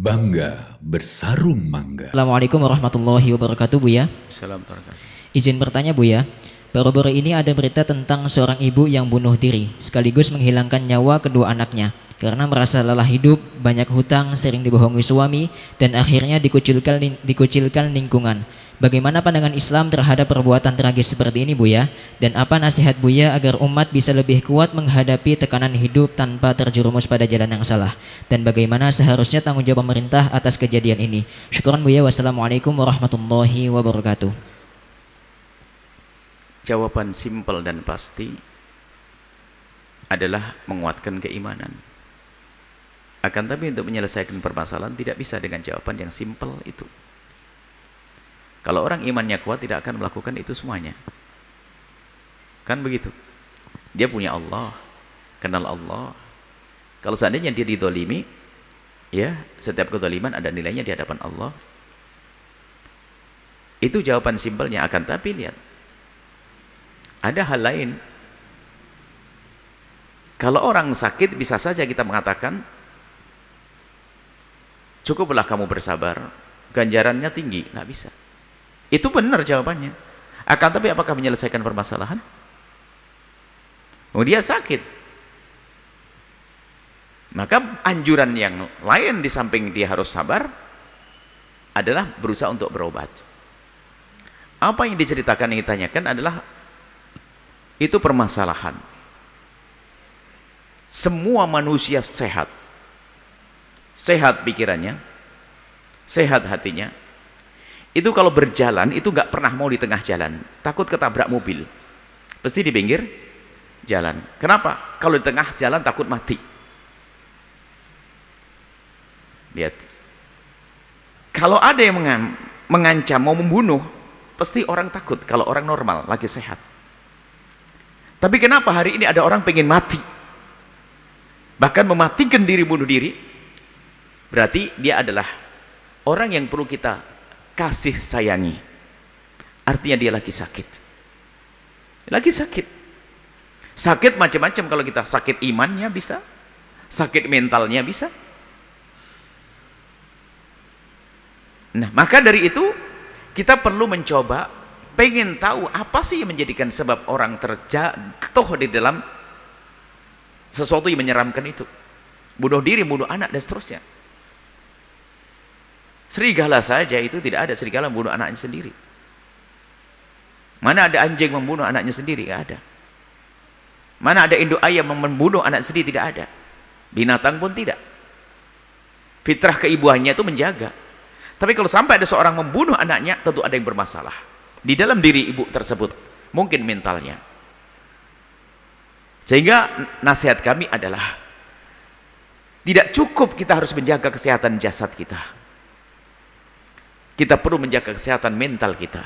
Bangga bersarung mangga. Assalamualaikum warahmatullahi wabarakatuh, Buya. Assalamualaikum. Izin bertanya, Buya. Baru-baru ini ada berita tentang seorang ibu yang bunuh diri sekaligus menghilangkan nyawa kedua anaknya karena merasa lelah hidup, banyak hutang, sering dibohongi suami, dan akhirnya dikucilkan lingkungan. Bagaimana pandangan Islam terhadap perbuatan tragis seperti ini, Buya? Dan apa nasihat Buya agar umat bisa lebih kuat menghadapi tekanan hidup tanpa terjerumus pada jalan yang salah? Dan bagaimana seharusnya tanggung jawab pemerintah atas kejadian ini? Syukran, Buya. Wassalamualaikum warahmatullahi wabarakatuh. Jawaban simpel dan pasti adalah menguatkan keimanan. Akan tapi untuk menyelesaikan permasalahan tidak bisa dengan jawaban yang simpel itu. Kalau orang imannya kuat tidak akan melakukan itu semuanya. Kan begitu. Dia punya Allah, kenal Allah. Kalau seandainya dia didolimi, ya setiap kedoliman ada nilainya di hadapan Allah. Itu jawaban simpelnya. Akan tapi lihat, ada hal lain. Kalau orang sakit bisa saja kita mengatakan, cukuplah kamu bersabar, ganjarannya tinggi. Nggak bisa. Itu benar jawabannya. Akan tapi apakah menyelesaikan permasalahan? Oh, dia sakit. Maka anjuran yang lain di samping dia harus sabar adalah berusaha untuk berobat. Apa yang diceritakan, yang ditanyakan adalah itu permasalahan. Semua manusia sehat. Sehat pikirannya, sehat hatinya. Itu kalau berjalan itu nggak pernah mau di tengah jalan, takut ketabrak mobil, pasti di pinggir jalan. Kenapa? Kalau di tengah jalan takut mati. Lihat, kalau ada yang mengancam mau membunuh, pasti orang takut. Kalau orang normal lagi sehat. Tapi kenapa hari ini ada orang pengen mati, bahkan mematikan diri, bunuh diri? Berarti dia adalah orang yang perlu kita kasih sayangi. Artinya dia lagi sakit. Lagi sakit. Sakit macam-macam. Kalau kita sakit imannya bisa, sakit mentalnya bisa. Nah, maka dari itu kita perlu mencoba, pengen tahu apa sih yang menjadikan sebab orang terjatuh di dalam sesuatu yang menyeramkan itu. Bunuh diri, bunuh anak, dan seterusnya. Serigala saja itu tidak ada serigala membunuh anaknya sendiri. Mana ada anjing membunuh anaknya sendiri? Tidak ada. Mana ada induk ayam membunuh anak sendiri? Tidak ada. Binatang pun tidak. Fitrah keibuannya itu menjaga. Tapi kalau sampai ada seorang membunuh anaknya, tentu ada yang bermasalah di dalam diri ibu tersebut, mungkin mentalnya. Sehingga nasihat kami adalah tidak cukup kita harus menjaga kesehatan jasad kita. Kita perlu menjaga kesehatan mental kita.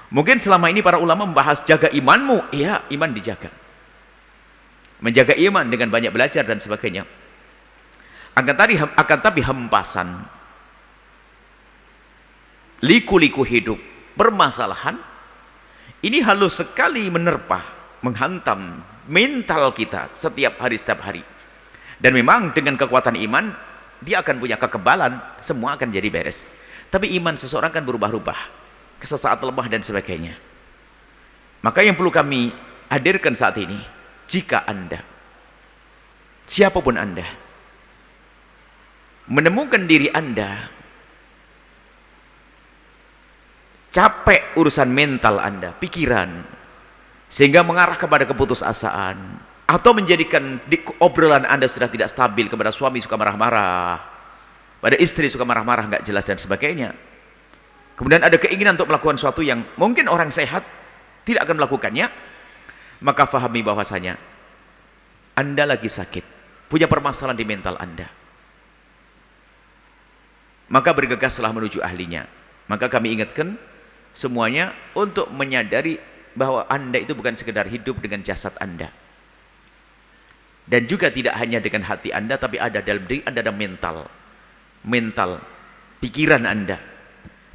Mungkin selama ini para ulama membahas jaga imanmu. Iya, iman dijaga. Menjaga iman dengan banyak belajar dan sebagainya. Akan tapi hempasan, liku-liku hidup, permasalahan, ini halus sekali menerpa, menghantam mental kita setiap hari. Dan memang dengan kekuatan iman, dia akan punya kekebalan, semua akan jadi beres. Tapi iman seseorang kan berubah-ubah, sesaat lemah dan sebagainya. Maka yang perlu kami hadirkan saat ini, jika Anda, siapapun Anda, menemukan diri Anda capek urusan mental Anda, pikiran, sehingga mengarah kepada keputusasaan, atau menjadikan obrolan Anda sudah tidak stabil, kepada suami suka marah-marah, pada istri suka marah-marah, nggak jelas dan sebagainya. Kemudian ada keinginan untuk melakukan sesuatu yang mungkin orang sehat tidak akan melakukannya, maka fahami bahwasanya Anda lagi sakit, punya permasalahan di mental Anda. Maka bergegaslah menuju ahlinya. Maka kami ingatkan semuanya untuk menyadari bahwa Anda itu bukan sekedar hidup dengan jasad Anda. Dan juga tidak hanya dengan hati Anda, tapi ada dalam diri Anda, ada mental, pikiran Anda.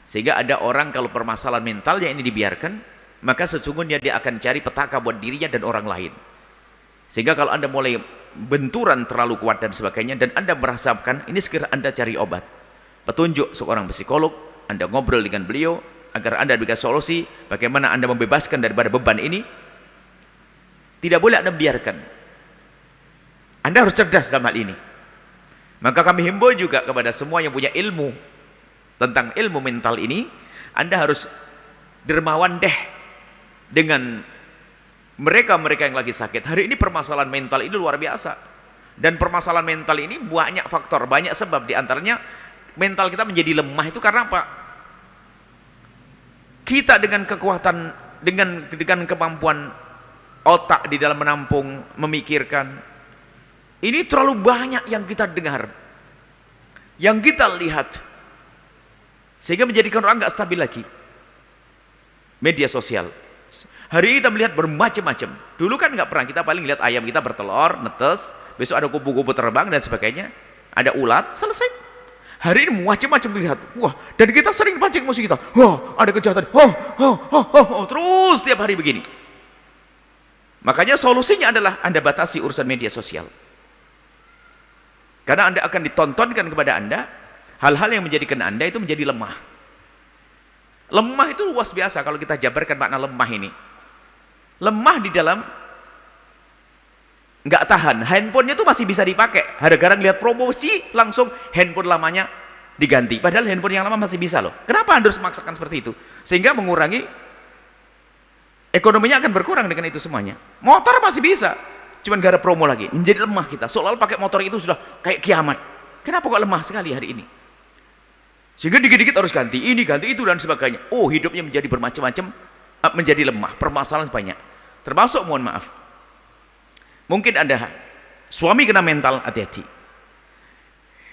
Sehingga ada orang kalau permasalahan mentalnya ini dibiarkan, maka sesungguhnya dia akan cari petaka buat dirinya dan orang lain. Sehingga kalau Anda mulai benturan terlalu kuat dan sebagainya, dan Anda merasakan ini, segera Anda cari obat, petunjuk seorang psikolog, Anda ngobrol dengan beliau agar Anda diberikan solusi bagaimana Anda membebaskan daripada beban ini. Tidak boleh Anda biarkan. Anda harus cerdas dalam hal ini. Maka kami himbau juga kepada semua yang punya ilmu tentang ilmu mental ini, Anda harus dermawan deh dengan mereka-mereka yang lagi sakit. Hari ini permasalahan mental ini luar biasa. Dan permasalahan mental ini banyak faktor, banyak sebab. Di antaranya mental kita menjadi lemah itu karena apa? Kita dengan kekuatan, dengan kemampuan otak di dalam menampung, memikirkan, ini terlalu banyak yang kita dengar, yang kita lihat, sehingga menjadikan orang nggak stabil lagi. Media sosial hari ini kita melihat bermacam-macam. Dulu kan nggak pernah, kita paling lihat ayam kita bertelur, netes, besok ada kupu-kupu terbang dan sebagainya, ada ulat, selesai. Hari ini macam-macam dilihat. Wah, dan kita sering pancing emosi kita. Wah, ada kejahatan. Terus tiap hari begini. Makanya solusinya adalah Anda batasi urusan media sosial. Karena Anda akan ditontonkan kepada Anda hal-hal yang menjadikan Anda itu menjadi lemah. Lemah itu luas biasa kalau kita jabarkan makna lemah ini. Lemah di dalam nggak tahan, handphonenya itu masih bisa dipakai. Gara-gara lihat promosi langsung handphone lamanya diganti. Padahal handphone yang lama masih bisa loh. Kenapa Anda harus memaksakan seperti itu? Sehingga mengurangi, ekonominya akan berkurang dengan itu semuanya. Motor masih bisa, cuman gara promo lagi, menjadi lemah kita. Seolah-olah pakai motor itu sudah kayak kiamat. Kenapa kok lemah sekali hari ini? Sehingga dikit-dikit harus ganti ini, ganti itu dan sebagainya. Oh, hidupnya menjadi bermacam-macam, menjadi lemah, permasalahan banyak. Termasuk, mohon maaf, mungkin Anda suami kena mental, hati-hati.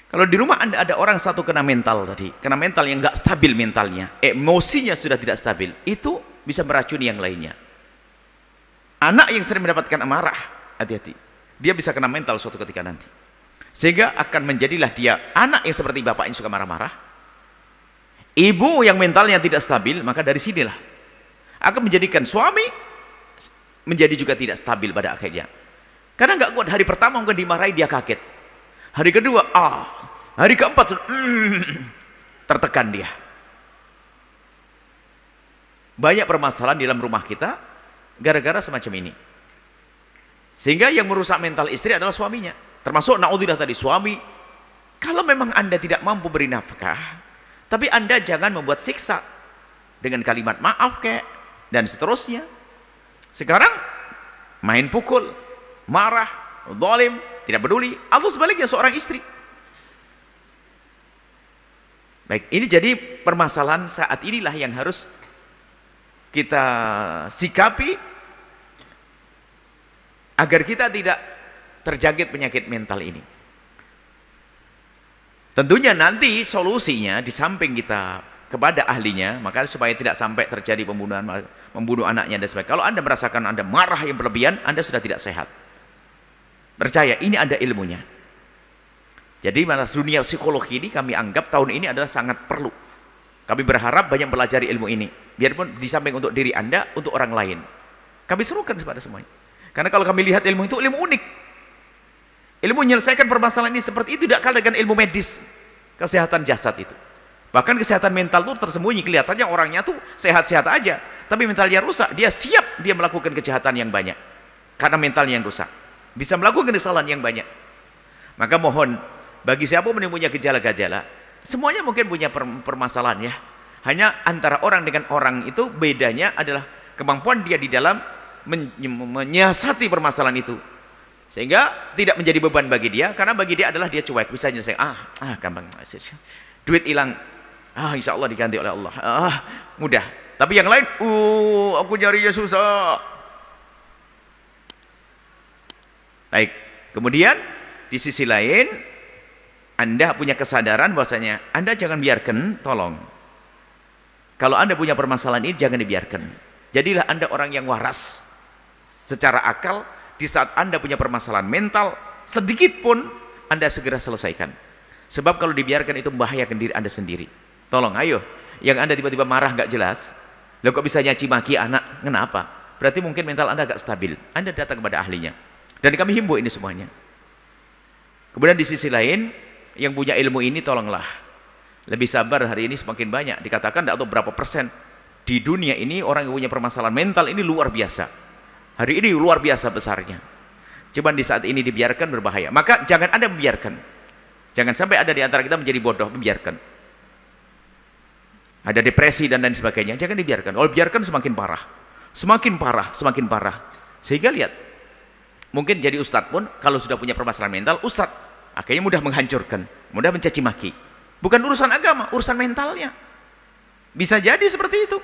Kalau di rumah Anda ada orang satu kena mental tadi, kena mental yang nggak stabil mentalnya, emosinya sudah tidak stabil, itu bisa meracuni yang lainnya. Anak yang sering mendapatkan amarah, hati-hati, dia bisa kena mental suatu ketika nanti. Sehingga akan menjadilah dia anak yang seperti bapak yang suka marah-marah, ibu yang mentalnya tidak stabil, maka dari sinilah akan menjadikan suami menjadi juga tidak stabil pada akhirnya. Karena nggak kuat, hari pertama mungkin dimarahi dia kaget, hari kedua hari keempat tertekan dia. Banyak permasalahan di dalam rumah kita gara-gara semacam ini. Sehingga yang merusak mental istri adalah suaminya. Termasuk naudzubillah tadi, suami, kalau memang Anda tidak mampu beri nafkah, tapi Anda jangan membuat siksa dengan kalimat maaf kayak dan seterusnya. Sekarang main pukul, marah, zalim, tidak peduli, atau sebaliknya seorang istri. Baik, ini jadi permasalahan saat inilah yang harus kita sikapi agar kita tidak terjangkit penyakit mental ini. Tentunya nanti solusinya di samping kita kepada ahlinya, maka supaya tidak sampai terjadi pembunuhan, membunuh anaknya dan sebagainya. Kalau Anda merasakan Anda marah yang berlebihan, Anda sudah tidak sehat. Percaya, ini ada ilmunya. Jadi malah dunia psikologi ini kami anggap tahun ini adalah sangat perlu. Kami berharap banyak pelajari ilmu ini, biarpun di samping untuk diri Anda, untuk orang lain. Kami serukan kepada semuanya. Karena kalau kami lihat ilmu itu ilmu unik. Ilmu menyelesaikan permasalahan ini seperti itu tidak kalah dengan ilmu medis, kesehatan jasad itu. Bahkan kesehatan mental itu tersembunyi, kelihatannya orangnya tuh sehat-sehat aja, tapi mentalnya rusak, dia siap dia melakukan kejahatan yang banyak. Karena mentalnya yang rusak, bisa melakukan kesalahan yang banyak. Maka mohon, bagi siapa pun yang punya gejala-gejala, semuanya mungkin punya permasalahan ya. Hanya antara orang dengan orang itu bedanya adalah kemampuan dia di dalam menyiasati permasalahan itu. Sehingga tidak menjadi beban bagi dia, karena bagi dia adalah dia cuek, bisa nyelesaikan, gampang, duit hilang, insya Allah diganti oleh Allah, mudah. Tapi yang lain, aku nyarinya susah. Baik, kemudian di sisi lain Anda punya kesadaran bahwasanya Anda jangan biarkan, tolong, kalau Anda punya permasalahan ini jangan dibiarkan. Jadilah Anda orang yang waras secara akal. Di saat Anda punya permasalahan mental sedikit pun, Anda segera selesaikan. Sebab kalau dibiarkan itu membahayakan diri Anda sendiri. Tolong, ayo, yang Anda tiba-tiba marah nggak jelas, lo kok bisa nyaci maki anak, kenapa? Berarti mungkin mental Anda agak stabil. Anda datang kepada ahlinya. Dan kami himbau ini semuanya. Kemudian di sisi lain, yang punya ilmu ini tolonglah lebih sabar. Hari ini semakin banyak, dikatakan tidak tahu berapa persen di dunia ini orang yang punya permasalahan mental ini luar biasa. Hari ini luar biasa besarnya. Cuman di saat ini dibiarkan berbahaya. Maka jangan ada membiarkan. Jangan sampai ada di antara kita menjadi bodoh, membiarkan. Ada depresi dan lain sebagainya, jangan dibiarkan. Kalau biarkan semakin parah. Semakin parah, semakin parah. Sehingga lihat, mungkin jadi ustadz pun kalau sudah punya permasalahan mental, ustadz akhirnya mudah menghancurkan, mudah mencaci maki. Bukan urusan agama, urusan mentalnya. Bisa jadi seperti itu.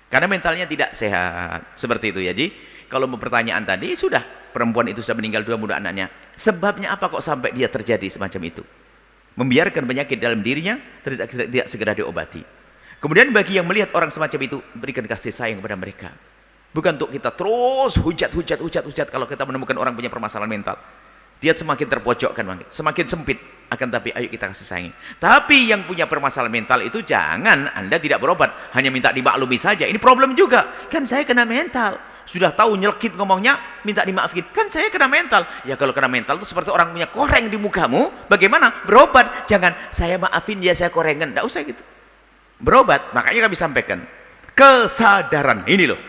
Karena mentalnya tidak sehat. Seperti itu ya. Ji. Kalau mau pertanyaan tadi, sudah. Perempuan itu sudah meninggal 2 muda anaknya. Sebabnya apa kok sampai dia terjadi semacam itu? Membiarkan penyakit dalam dirinya, tidak segera diobati. Kemudian bagi yang melihat orang semacam itu, berikan kasih sayang kepada mereka. Bukan untuk kita terus hujat kalau kita menemukan orang punya permasalahan mental. Dia semakin terpojokkan, semakin sempit. Akan tapi ayo kita kasih sayangi. Tapi yang punya permasalahan mental itu jangan Anda tidak berobat, hanya minta dimaklumi saja. Ini problem juga. Kan saya kena mental. Sudah tahu nyelkit ngomongnya, minta dimaafin. Kan saya kena mental. Ya kalau kena mental itu seperti orang punya koreng di mukamu. Bagaimana? Berobat. Jangan saya maafin ya saya korengan. Tidak usah gitu. Berobat. Makanya kami sampaikan kesadaran. Ini loh.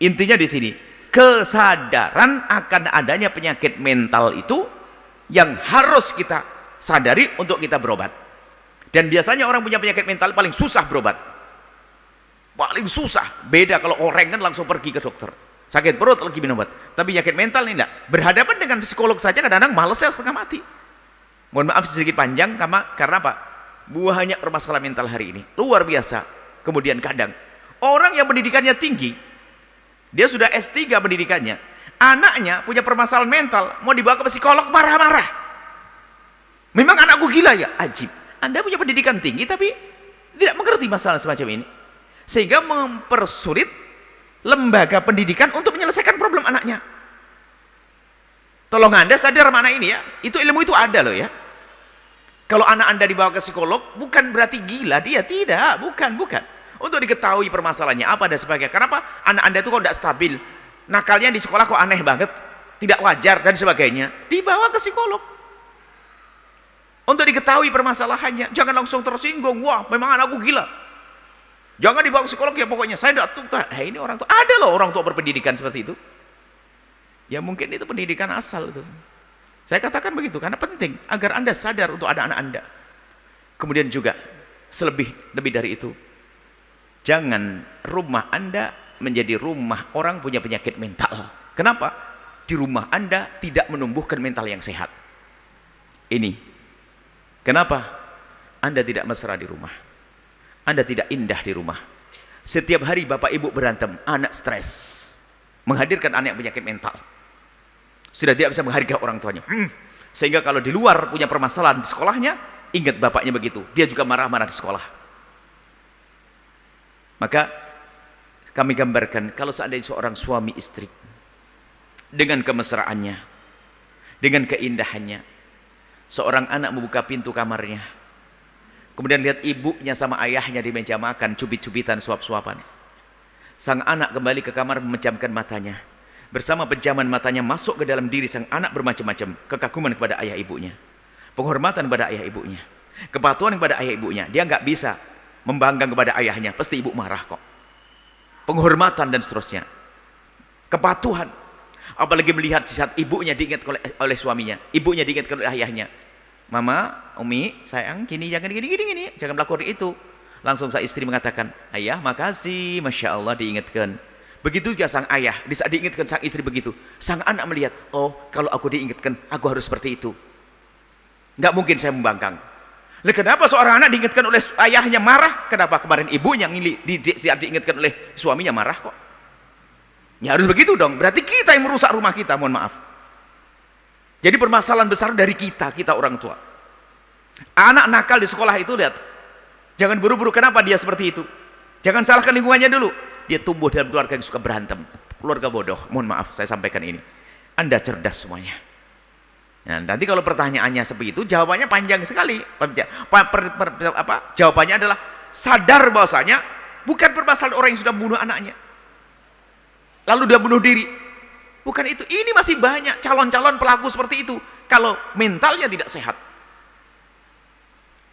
Intinya di sini. Kesadaran akan adanya penyakit mental itu yang harus kita sadari untuk kita berobat. Dan biasanya orang punya penyakit mental paling susah berobat, paling susah. Beda kalau orang kan langsung pergi ke dokter, sakit perut lagi minum obat. Tapi penyakit mental ini enggak, berhadapan dengan psikolog saja kadang-kadang males ya, setengah mati. Mohon maaf sedikit panjang karena apa? Buahnya permasalahan mental hari ini luar biasa. Kemudian kadang orang yang pendidikannya tinggi, dia sudah S3 pendidikannya, anaknya punya permasalahan mental, mau dibawa ke psikolog marah-marah. Memang anakku gila ya? Ajib. Anda punya pendidikan tinggi tapi tidak mengerti masalah semacam ini, sehingga mempersulit lembaga pendidikan untuk menyelesaikan problem anaknya. Tolong Anda sadar mana ini ya, itu ilmu itu ada loh ya. Kalau anak Anda dibawa ke psikolog bukan berarti gila dia, tidak, bukan. Untuk diketahui permasalahannya apa dan sebagainya. Kenapa anak Anda itu kok tidak stabil, nakalnya di sekolah kok aneh banget, tidak wajar dan sebagainya, dibawa ke psikolog untuk diketahui permasalahannya. Jangan langsung tersinggung, wah memang anakku gila, jangan dibawa ke psikolog ya pokoknya. Saya tidak tuh, ini orang tua, ada loh orang tua berpendidikan seperti itu ya, mungkin itu pendidikan asal itu. Saya katakan begitu karena penting agar Anda sadar untuk anak-anak Anda. Kemudian juga lebih dari itu, jangan rumah Anda menjadi rumah orang punya penyakit mental. Kenapa? Di rumah Anda tidak menumbuhkan mental yang sehat. Ini kenapa Anda tidak mesra di rumah, Anda tidak indah di rumah. Setiap hari bapak ibu berantem, anak stres, menghadirkan anak yang penyakit mental, sudah tidak bisa menghargai orang tuanya. Sehingga kalau di luar punya permasalahan di sekolahnya, ingat bapaknya begitu, dia juga marah-marah di sekolah. Maka kami gambarkan kalau seandainya seorang suami istri dengan kemesraannya, dengan keindahannya, seorang anak membuka pintu kamarnya, kemudian lihat ibunya sama ayahnya di meja makan, cubit-cubitan, suap-suapan. Sang anak kembali ke kamar memejamkan matanya. Bersama pejaman matanya masuk ke dalam diri sang anak bermacam-macam kekaguman kepada ayah ibunya, penghormatan kepada ayah ibunya, kepatuhan kepada ayah ibunya. Dia nggak bisa membanggang kepada ayahnya, pasti ibu marah kok. Penghormatan dan seterusnya, kepatuhan. Apalagi melihat saat ibunya diingat oleh suaminya, ibunya diingat oleh ayahnya. Mama, Umi, sayang, gini, jangan gini, jangan melakukan itu. Langsung sang istri mengatakan, ayah makasih, Masya Allah diingatkan. Begitu juga sang ayah, di saat diingatkan sang istri begitu, sang anak melihat, oh kalau aku diingatkan, aku harus seperti itu. Nggak mungkin saya membangkang. Lah kenapa seorang anak diingatkan oleh ayahnya marah? Kenapa kemarin ibunya saat diingatkan oleh suaminya marah kok? Ya harus begitu dong. Berarti kita yang merusak rumah kita, mohon maaf. Jadi permasalahan besar dari kita orang tua. Anak nakal di sekolah itu, lihat, jangan buru-buru. Kenapa dia seperti itu? Jangan salahkan lingkungannya dulu. Dia tumbuh dalam keluarga yang suka berantem, keluarga bodoh. Mohon maaf saya sampaikan ini. Anda cerdas semuanya. Nah, nanti kalau pertanyaannya seperti itu, jawabannya panjang sekali. Jawabannya adalah sadar bahwasanya bukan permasalahan orang yang sudah membunuh anaknya, lalu dia bunuh diri. Bukan itu. Ini masih banyak calon-calon pelaku seperti itu. Kalau mentalnya tidak sehat.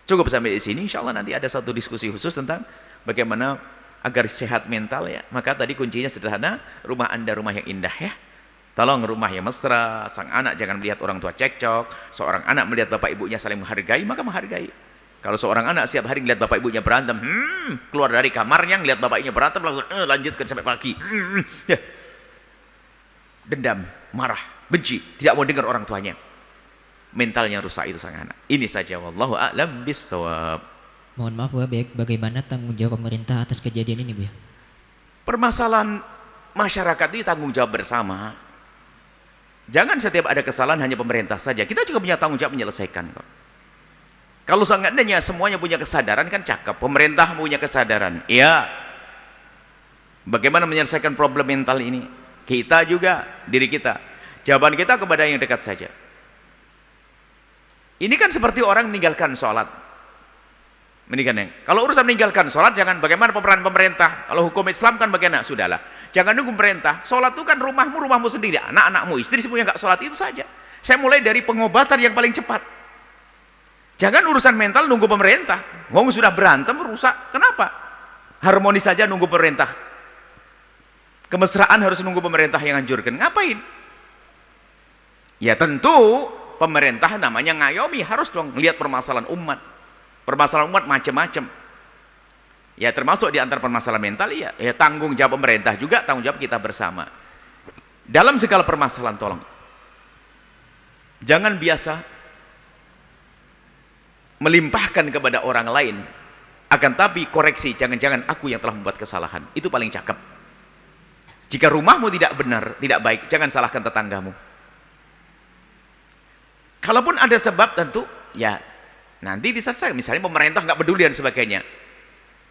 Cukup sampai di sini. Insya Allah nanti ada satu diskusi khusus tentang bagaimana agar sehat mental ya. Maka tadi kuncinya sederhana. Rumah Anda rumah yang indah ya. Tolong rumah yang mesra. Sang anak jangan melihat orang tua cekcok. Seorang anak melihat bapak ibunya saling menghargai, maka menghargai. Kalau seorang anak setiap hari melihat bapak ibunya berantem, keluar dari kamarnya ngelihat bapak ibunya berantem, lanjutkan sampai pagi. Ya. Dendam, marah, benci, tidak mau dengar orang tuanya. Mentalnya rusak itu sang anak. Ini saja, wallahu a'lam bissawab. Mohon maaf Bu, bagaimana tanggung jawab pemerintah atas kejadian ini Bu ya? Permasalahan masyarakat itu tanggung jawab bersama. Jangan setiap ada kesalahan hanya pemerintah saja. Kita juga punya tanggung jawab menyelesaikan kok. Kalau seandainya semuanya punya kesadaran kan cakep. Pemerintah punya kesadaran. Iya. Bagaimana menyelesaikan problem mental ini? Kita juga, diri kita. Jawaban kita kepada yang dekat saja. Ini kan seperti orang meninggalkan sholat. Kalau urusan meninggalkan sholat, jangan bagaimana peran pemerintah. Kalau hukum Islam kan bagaimana? Sudahlah. Jangan nunggu pemerintah. Sholat itu kan rumahmu sendiri. Anak-anakmu, istri semuanya nggak sholat, itu saja. Saya mulai dari pengobatan yang paling cepat. Jangan urusan mental nunggu pemerintah. Ngomong sudah berantem, rusak. Kenapa? Harmonis saja nunggu pemerintah. Kemesraan harus nunggu pemerintah yang anjurkan. Ngapain? Ya tentu pemerintah namanya ngayomi, harus dong melihat permasalahan umat. Permasalahan umat macam-macam. Ya termasuk di antara permasalahan mental ya tanggung jawab pemerintah juga, tanggung jawab kita bersama. Dalam segala permasalahan tolong. Jangan biasa melimpahkan kepada orang lain, akan tapi koreksi, jangan-jangan aku yang telah membuat kesalahan. Itu paling cakep. Jika rumahmu tidak benar, tidak baik, jangan salahkan tetanggamu. Kalaupun ada sebab tentu ya nanti diselesaikan. Misalnya pemerintah nggak peduli dan sebagainya.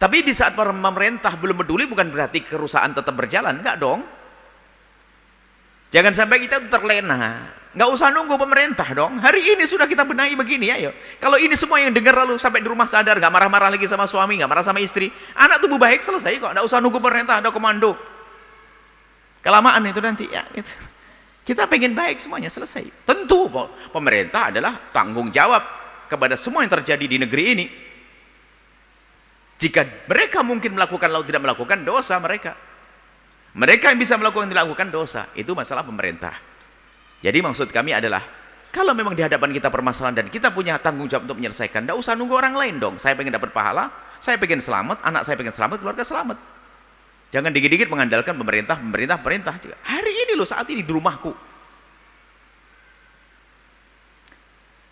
Tapi di saat pemerintah belum peduli bukan berarti kerusakan tetap berjalan, enggak dong. Jangan sampai kita terlena. Nggak usah nunggu pemerintah dong. Hari ini sudah kita benahi begini ya. Kalau ini semua yang dengar lalu sampai di rumah sadar, nggak marah-marah lagi sama suami, nggak marah sama istri, anak tubuh baik, selesai kok. Nggak usah nunggu pemerintah ada komando. Kelamaan itu nanti ya. Gitu. Kita pengen baik semuanya selesai. Tentu pemerintah adalah tanggung jawab kepada semua yang terjadi di negeri ini. Jika mereka mungkin melakukan lalu tidak melakukan, dosa mereka. Mereka yang bisa melakukan tidak melakukan, dosa. Itu masalah pemerintah. Jadi maksud kami adalah kalau memang di hadapan kita permasalahan dan kita punya tanggung jawab untuk menyelesaikan, tidak usah nunggu orang lain dong. Saya pengen dapat pahala, saya pengen selamat, anak saya pengen selamat, keluarga selamat. Jangan dikit-dikit mengandalkan pemerintah juga. Hari ini loh, saat ini di rumahku.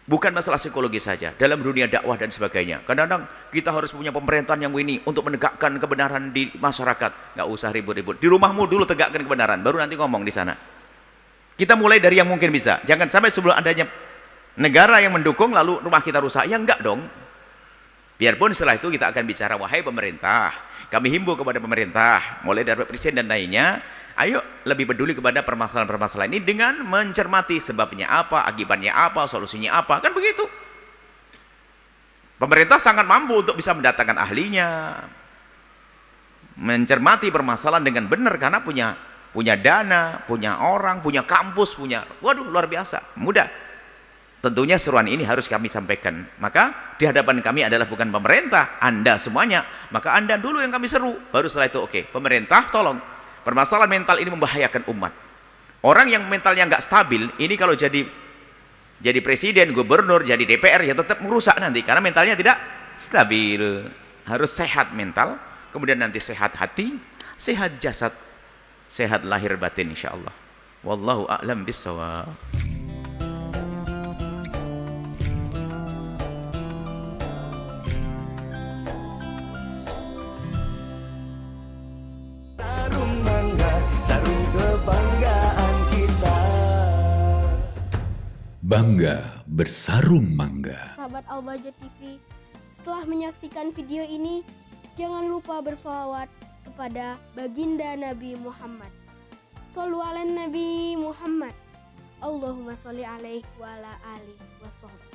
Bukan masalah psikologi saja, dalam dunia dakwah dan sebagainya. Kadang-kadang kita harus punya pemerintahan yang ini untuk menegakkan kebenaran di masyarakat. Nggak usah ribut-ribut. Di rumahmu dulu tegakkan kebenaran, baru nanti ngomong di sana. Kita mulai dari yang mungkin bisa. Jangan sampai sebelum adanya negara yang mendukung lalu rumah kita rusak. Ya enggak dong. Biarpun setelah itu kita akan bicara, wahai pemerintah, kami himbau kepada pemerintah, mulai dari presiden dan lainnya, ayo lebih peduli kepada permasalahan-permasalahan ini dengan mencermati sebabnya apa, akibatnya apa, solusinya apa. Kan begitu. Pemerintah sangat mampu untuk bisa mendatangkan ahlinya, mencermati permasalahan dengan benar karena punya dana, punya orang, punya kampus, waduh luar biasa, mudah. Tentunya seruan ini harus kami sampaikan. Maka di hadapan kami adalah bukan pemerintah, Anda semuanya. Maka Anda dulu yang kami seru. Baru setelah itu oke, pemerintah tolong. Permasalahan mental ini membahayakan umat. Orang yang mentalnya nggak stabil, ini kalau jadi presiden, gubernur, jadi DPR ya tetap merusak nanti karena mentalnya tidak stabil. Harus sehat mental, kemudian nanti sehat hati, sehat jasad, sehat lahir batin insyaallah. Wallahu a'lam bissawab. Sarung kebanggaan kita. Bangga bersarung mangga. Sahabat Al-Bahjah TV, setelah menyaksikan video ini, jangan lupa bersolawat kepada baginda Nabi Muhammad. Shollu ala Nabi Muhammad. Allahumma sholli alaihi wa ala alihi wa sahbihi.